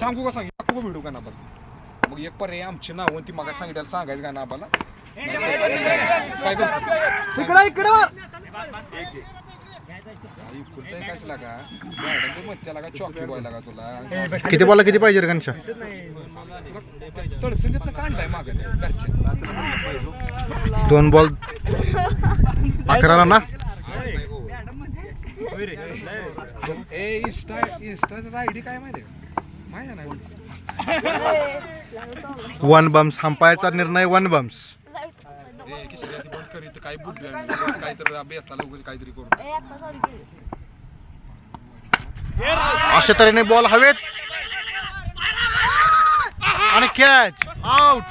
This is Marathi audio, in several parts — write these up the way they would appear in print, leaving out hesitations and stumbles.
सांगू का सांगू व्हिडिओ का ना मग एक पर्याय आमची नाव ती मग सांगितलं सांगायचं का ना आम्हाला काय करतो इकडे कशाला का त्याला का चॉकलेट व्हायला का तुला किती बॉल किती पाहिजे गणशा तडसणीतनं काढलाय मागे घरचे 2 बॉल 11 रन ना इंस्टाचा आयडी काय माहिती आहे ना 1 बम्स अंपायरचा निर्णय 1 बम्स काय बोलतोय काहीतरी बेताला उगाच काहीतरी करू अशा तऱ्हेने बॉल हवेत आणि कॅच आउट.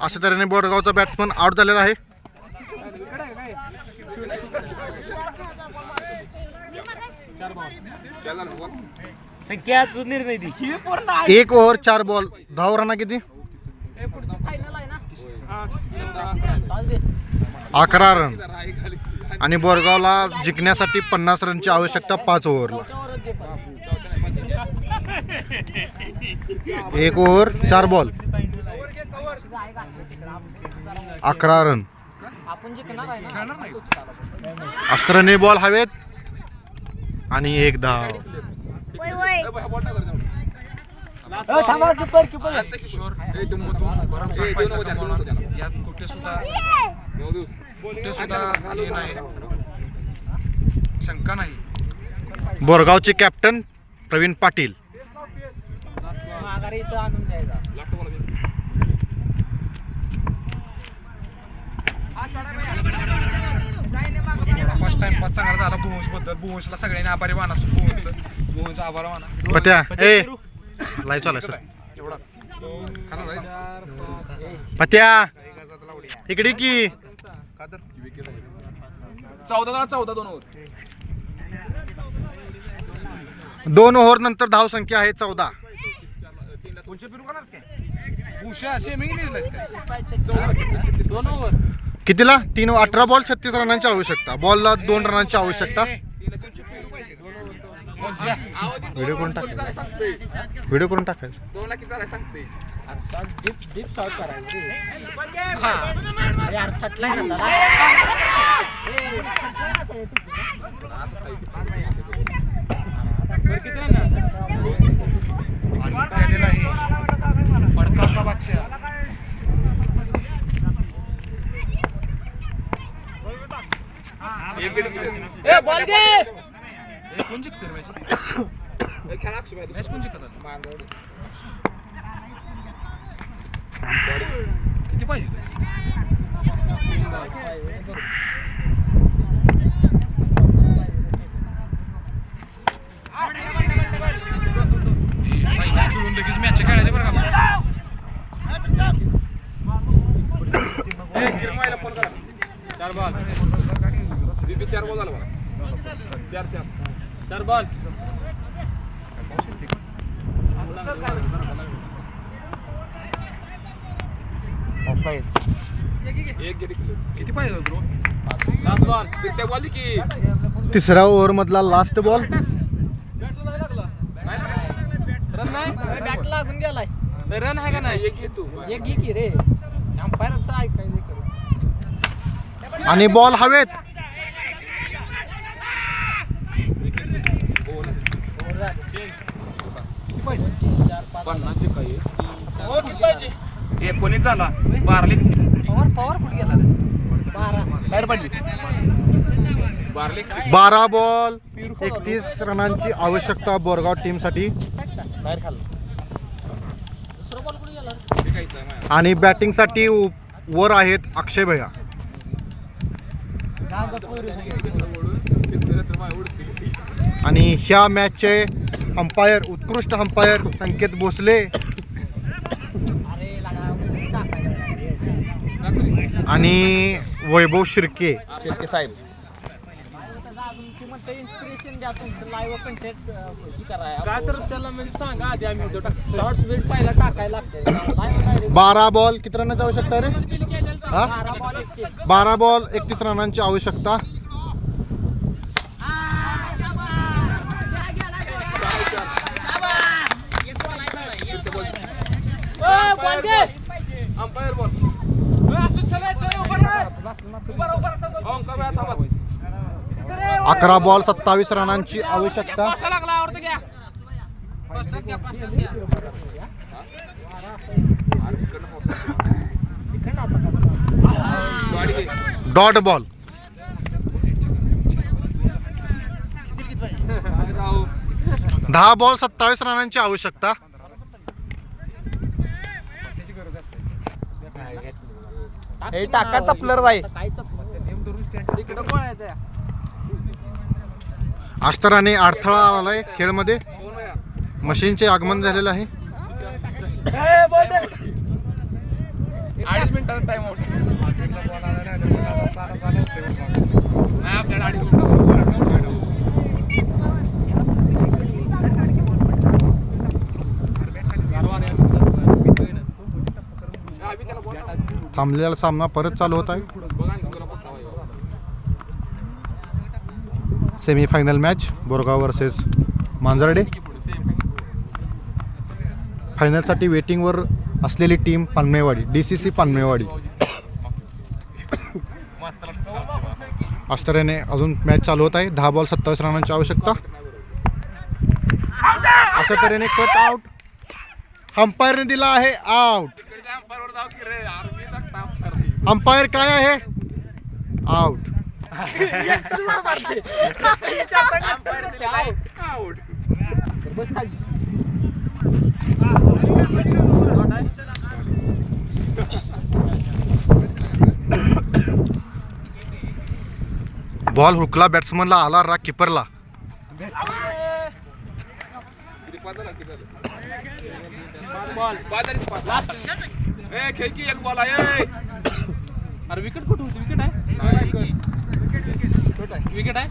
अशा तऱ्हेने बोरगावचा बॅट्समन आउट झालेला आहे. निर्णय 1 ओव्हर 4 बॉल 10 रन किती 11 रन आणि बोरगावला जिंकण्यासाठी 50 रनची आवश्यकता 5 ओव्हरला. 1 ओव्हर 4 बॉल 11 रन. अस्त्राने बॉल हवेत आणि 1 धाव. किशोर यात कुठे सुद्धा हे नाही शंका नाही. बोरगावचे captain Praveen Patil. First time पाच चांगला झाला भुवंश बद्दल. भुवंशला सगळ्यांनी आभारी माना. भुवंश आभार माना. पत्या ए लाईव्ह चालू आहे सर. एवढाच पत्या इकडे की 2 ओव्हर नंतर धाव संख्या आहे 14. कितीला 18 बॉल 36 रनांची आवश्यकता. बॉलला 2 रनांची आवश्यकता. व्हिडिओ करून टाकायचं. पडकाचा बादशाह कोण जिंकते मॅच कोण जिंकत किती पाहिजे खेळून लगेच मॅच खेळायचे बरं का. 4 बॉल झाला बघा. 4 बॉल किती पाहिजे ब्रो. लास्ट बॉल त्या बॉल की 3रा ओव्हर मधला लास्ट बॉल. रन नाही बॅट लागून गेलाय. रन आहे का नाही. एक घे की रे अंपायरचं ऐकायचं आणि बॉल हवेत. एकोणीस झाला. 12 पॉवर कुठे गेला 12 बॉल 31 रनांची आवश्यकता बोरगाव टीम साठी. आणि बॅटिंग साठी वर आहेत अक्षय भैया. आणि ह्या मॅचचे अंपायर उत्कृष्ट अंपायर संकेत भोसले आणि वैभव शिर्के साहेब. इन्स्पिरेशन द्या तुमचं लाईव्ह कंटेंट काय तर त्याला म्हणजे सांगा आधी आम्ही शॉर्ट्स बिल पहिला टाकायला लागते. 12 बॉल किती रनांची आवश्यकता रे. 12 बॉल 31 रनांची आवश्यकता. अंपायर बॉल 11 बॉल 27 रनांची आवश्यकता. Dot ball. 10 बॉल 27 रनांची आवश्यकता. टाका चपलर बाई. अष्टराने अडथळा आलाय खेळमध्ये. मशीनचे आगमन झालेलं आहे. 2.5 मिनिटाचा टाइम आउट. थांबलेला सामना परत चालू होत आहे. Semifinal match Borgaon versus Manjarde. फायनलसाठी वेटिंगवर असलेली टीम पानमेवाडी, DCC पानमेवाडी. अष्टरेने अजून मॅच चालू होत आहे. 10 बॉल 27 रनांची आवश्यकता. अशा तऱ्हेने कट आउट. अंपायरने दिला आहे आउट. अंपायर काय आहे? आउट. बॉल हुकला बॅट्समनला, आला राग किपरला. एक बॉल आहे. अरे विकेट कुठे होती? विकेट आहे.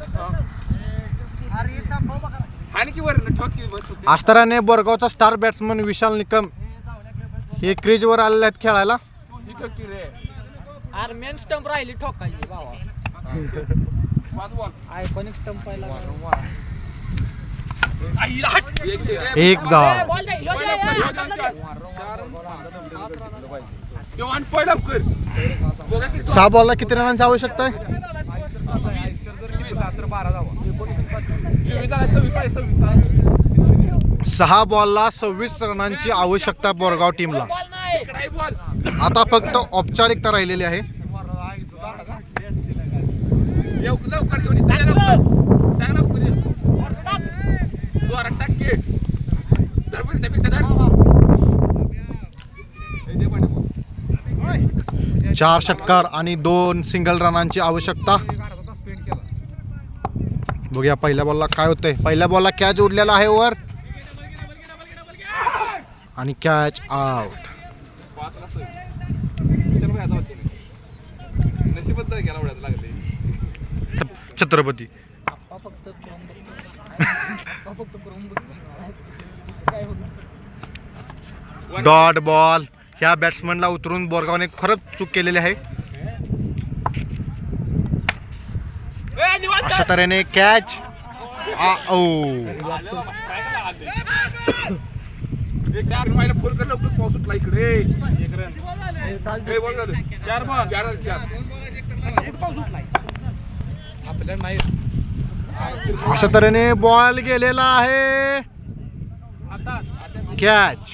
आणखी वर ठोकी बस होती. आष्टराने बोरगावचा स्टार बॅट्समन विशाल निकम हे क्रीजवर आलेले आहेत खेळायला. ही ठोकी रे. अरे मेन स्टंप राहिली ठोकायची बाबा. 5 बॉल. आयकॉनिक स्टंप पाहिला. एक धाव. 6 बॉलला किती रनांची आवश्यकता आहे? 6 बॉलला 26 रनांची आवश्यकता बोरगाव टीमला. आता फक्त औपचारिकता राहिलेली आहे. चार षटकार आणि 2 सिंगल रनांची आवश्यकता. बघूया पहिल्या बॉलला काय होतंय. पहिल्या बॉलला कॅच उडलेला आहे वर आणि catch out. Chhatrapati dot ball. ह्या बॅट्समनला उतरून बोरगावने खरंच चूक केलेली आहे. अशा तऱ्हेने कॅच. अशा तऱ्हेने बॉल गेलेला आहे. कॅच.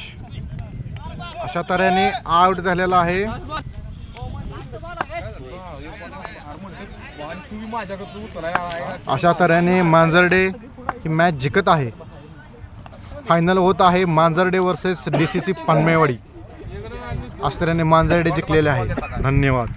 अशा तऱ्हेने आउट झालेला आहे. अशा तऱ्हेने मांजर्डे ही मॅच जिंकत आहे. फायनल होत आहे मांजर्डे वर्सेस DCC पानमेवाडी. अशा तऱ्हेने मांजर्डे जिंकलेले आहे. धन्यवाद.